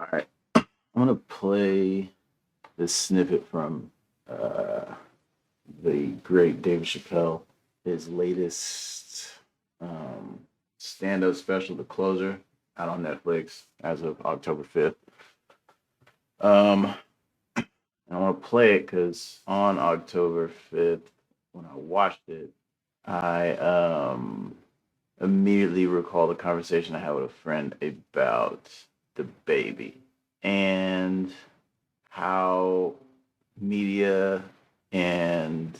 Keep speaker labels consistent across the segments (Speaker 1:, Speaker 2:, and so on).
Speaker 1: All right, I'm gonna play this snippet from uh, the great David Chappelle, his latest um, stand-up special, The Closer, out on Netflix as of October 5th. Um, and I want to play it because on October 5th, when I watched it, I immediately recalled a conversation I had with a friend about DaBaby and how media and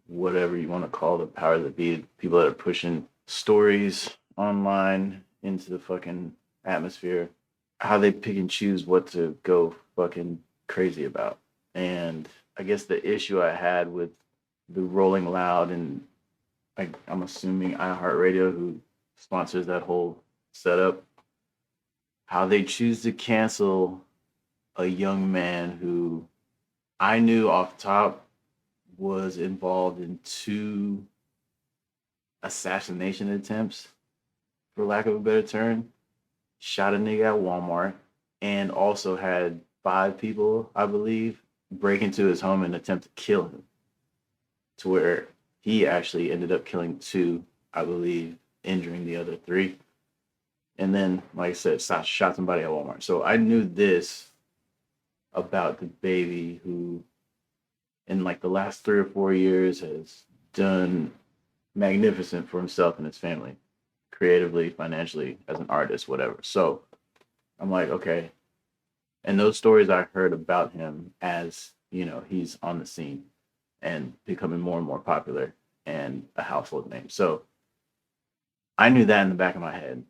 Speaker 1: whatever you want to call the power that be, people that are pushing stories online into the fucking atmosphere, how they pick and choose what to go fucking crazy about. And I guess the issue I had with the Rolling Loud and I'm assuming iHeartRadio, who sponsors that whole setup, how they choose to cancel a young man who I knew off top was involved in two assassination attempts, for lack of a better term. Shot a nigga at Walmart and also had five people, I believe, break into his home and attempt to kill him. To where he actually ended up killing two, I believe, injuring the other three. And then, like I said, shot somebody at Walmart. So I knew this about DaBaby, who in like the last 3 or 4 years has done magnificent for himself and his family, creatively, financially, as an artist, whatever. So I'm like, okay. And those stories I heard about him as, he's on the scene and becoming more and more popular and a household name. So I knew that in the back of my head.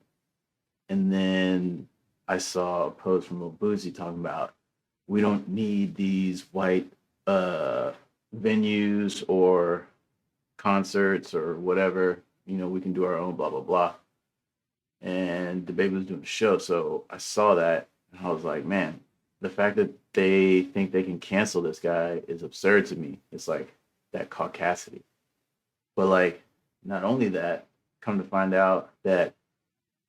Speaker 1: And then I saw a post from Lil Boosie talking about we don't need these white venues or concerts or whatever. We can do our own blah blah blah. And DaBaby was doing a show, so I saw that and I was like, man, the fact that they think they can cancel this guy is absurd to me. It's like that caucasity. But like, not only that, come to find out that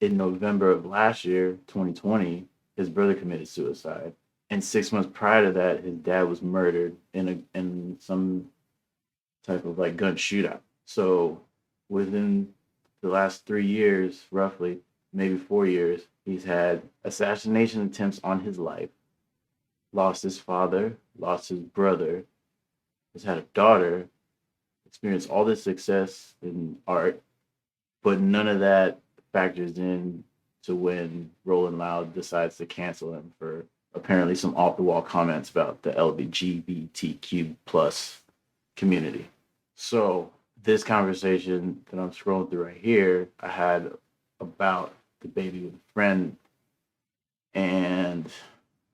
Speaker 1: in November of last year, 2020, his brother committed suicide. And 6 months prior to that, his dad was murdered in some type of like gun shootout. So within the last 3 years, roughly, maybe 4 years, he's had assassination attempts on his life, lost his father, lost his brother, has had a daughter, experienced all this success in art, but none of that factors in to when Rolling Loud decides to cancel him for apparently some off the wall comments about the LGBTQ plus community. So this conversation that I'm scrolling through right here, I had about DaBaby with a friend, and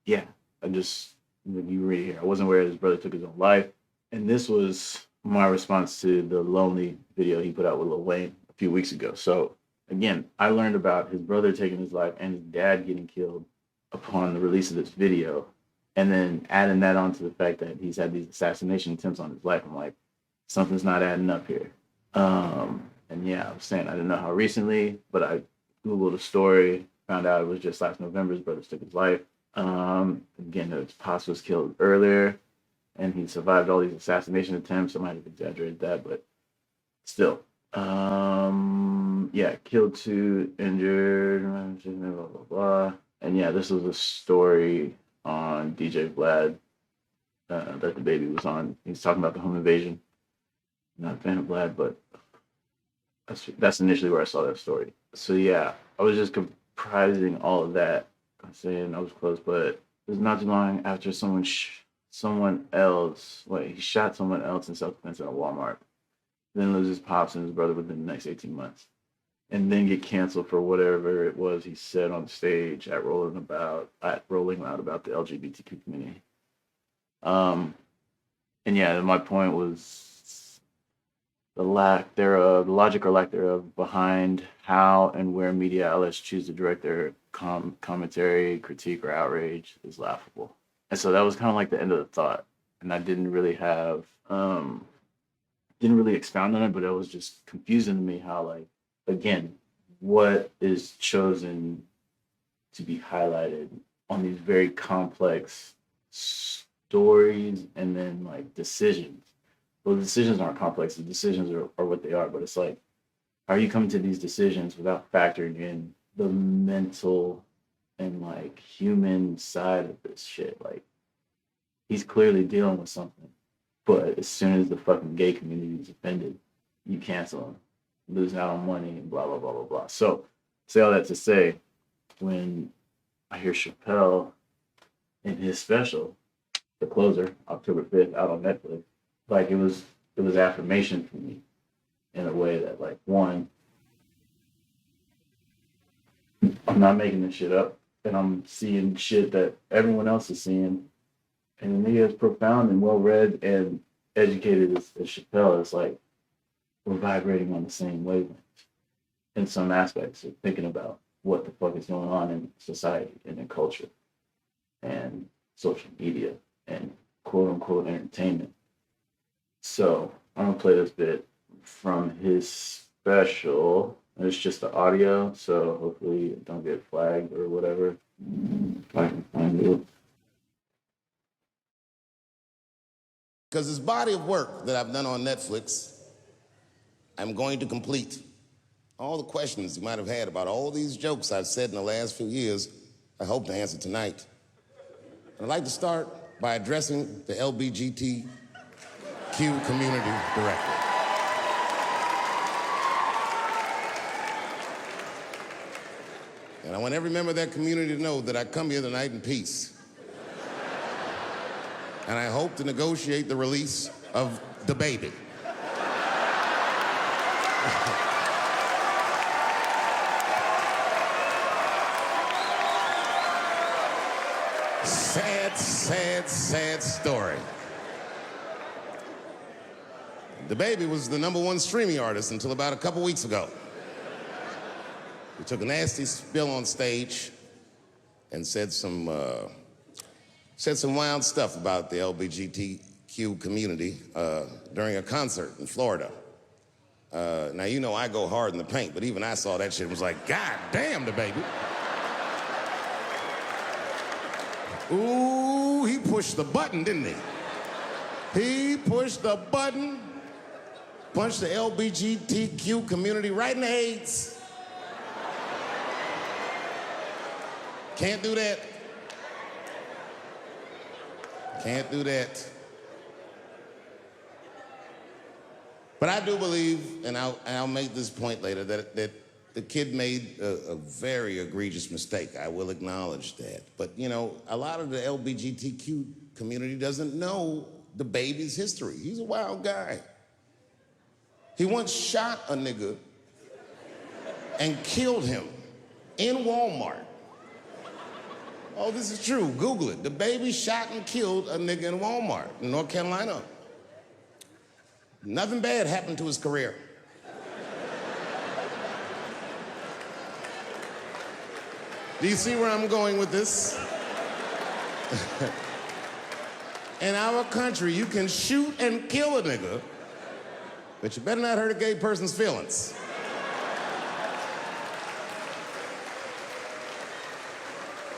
Speaker 1: yeah, I just when you read here, I wasn't aware his brother took his own life, and this was my response to the Lonely video he put out with Lil Wayne a few weeks ago. So again, I learned about his brother taking his life and his dad getting killed upon the release of this video, and then adding that onto the fact that he's had these assassination attempts on his life. I'm like, something's not adding up here. And yeah, I was saying I didn't know how recently, but I googled a story, found out it was just last November his brother took his life. Again, his pops was killed earlier, and he survived all these assassination attempts. I might have exaggerated that, but still. Yeah, killed two, injured, blah blah blah. And yeah, this was a story on DJ Vlad that DaBaby was on. He's talking about the home invasion. Not a fan of Vlad, but that's initially where I saw that story. So yeah, I was just comprising all of that. I'm saying I was close, but it was not too long after someone else. Wait, he shot someone else in self-defense at a Walmart. Then loses pops and his brother within the next 18 months, and then get canceled for whatever it was he said on stage at Rolling Loud about the LGBTQ community. Um, and yeah, my point was the lack thereof, the logic or lack thereof behind how and where media outlets choose to direct their commentary, critique, or outrage is laughable. And so that was kind of like the end of the thought. And I didn't really expound on it, but it was just confusing to me how, like, again, what is chosen to be highlighted on these very complex stories and then like decisions. Well, the decisions aren't complex. The decisions are what they are. But it's like, how are you coming to these decisions without factoring in the mental and like human side of this shit? Like, he's clearly dealing with something. But as soon as the fucking gay community is offended, you cancel him, losing out on money and blah blah blah blah blah. So, say all that to say, when I hear Chappelle in his special, The Closer, October 5th, out on Netflix, like it was affirmation for me in a way that like, one, I'm not making this shit up, and I'm seeing shit that everyone else is seeing, and the nigga is profound and well read and educated as Chappelle. It's like we're vibrating on the same wavelength in some aspects of thinking about what the fuck is going on in society and in culture and social media and quote unquote entertainment. So I'm gonna play this bit from his special. It's just the audio, so hopefully it don't get flagged or whatever. If I can find it.
Speaker 2: Because this body of work that I've done on Netflix, I'm going to complete. All the questions you might have had about all these jokes I've said in the last few years, I hope to answer tonight. I'd like to start by addressing the LBGTQ community directly. And I want every member of that community to know that I come here tonight in peace. And I hope to negotiate the release of DaBaby. Sad story. DaBaby was the #1 streaming artist until about a couple weeks ago. He took a nasty spill on stage and said some wild stuff about the LGBTQ community during a concert in Florida. Now, you know I go hard in the paint, but even I saw that shit and was like, God damn, DaBaby. Ooh, he pushed the button, didn't he? He pushed the button, punched the LGBTQ community right in the AIDS. Can't do that. Can't do that. But I do believe, and I'll make this point later, that the kid made a very egregious mistake. I will acknowledge that. But, you know, a lot of the LGBTQ community doesn't know DaBaby's history. He's a wild guy. He once shot a nigga and killed him in Walmart. Oh, this is true. Google it. DaBaby shot and killed a nigga in Walmart in North Carolina. Nothing bad happened to his career. Do you see where I'm going with this? In our country, you can shoot and kill a nigga, but you better not hurt a gay person's feelings.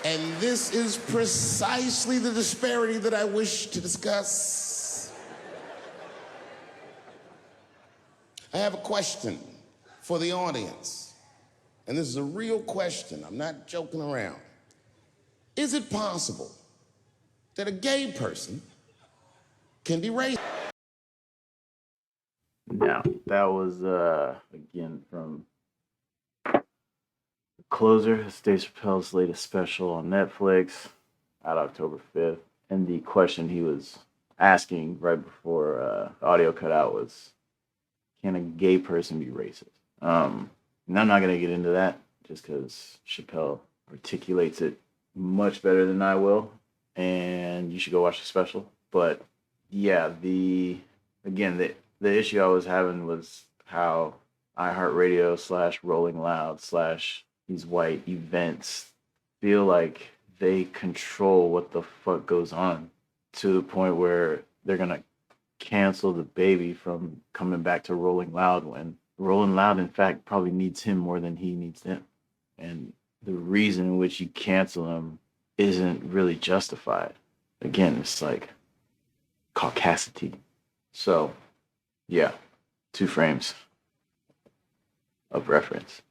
Speaker 2: And this is precisely the disparity that I wish to discuss. I have a question for the audience. And this is a real question. I'm not joking around. Is it possible that a gay person can be racist?
Speaker 1: Now, that was, again, from Closer, Dave Chappelle's latest special on Netflix, out October 5th. And the question he was asking right before the audio cut out was, can a gay person be racist? And I'm not going to get into that just because Chappelle articulates it much better than I will. And you should go watch the special. But yeah, the issue I was having was how iHeartRadio / Rolling Loud / these white events feel like they control what the fuck goes on, to the point where they're going to cancel DaBaby from coming back to Rolling Loud when Rolling Loud, in fact, probably needs him more than he needs them. And the reason in which you cancel him isn't really justified. Again, it's like caucasity. So, yeah, 2 frames of reference.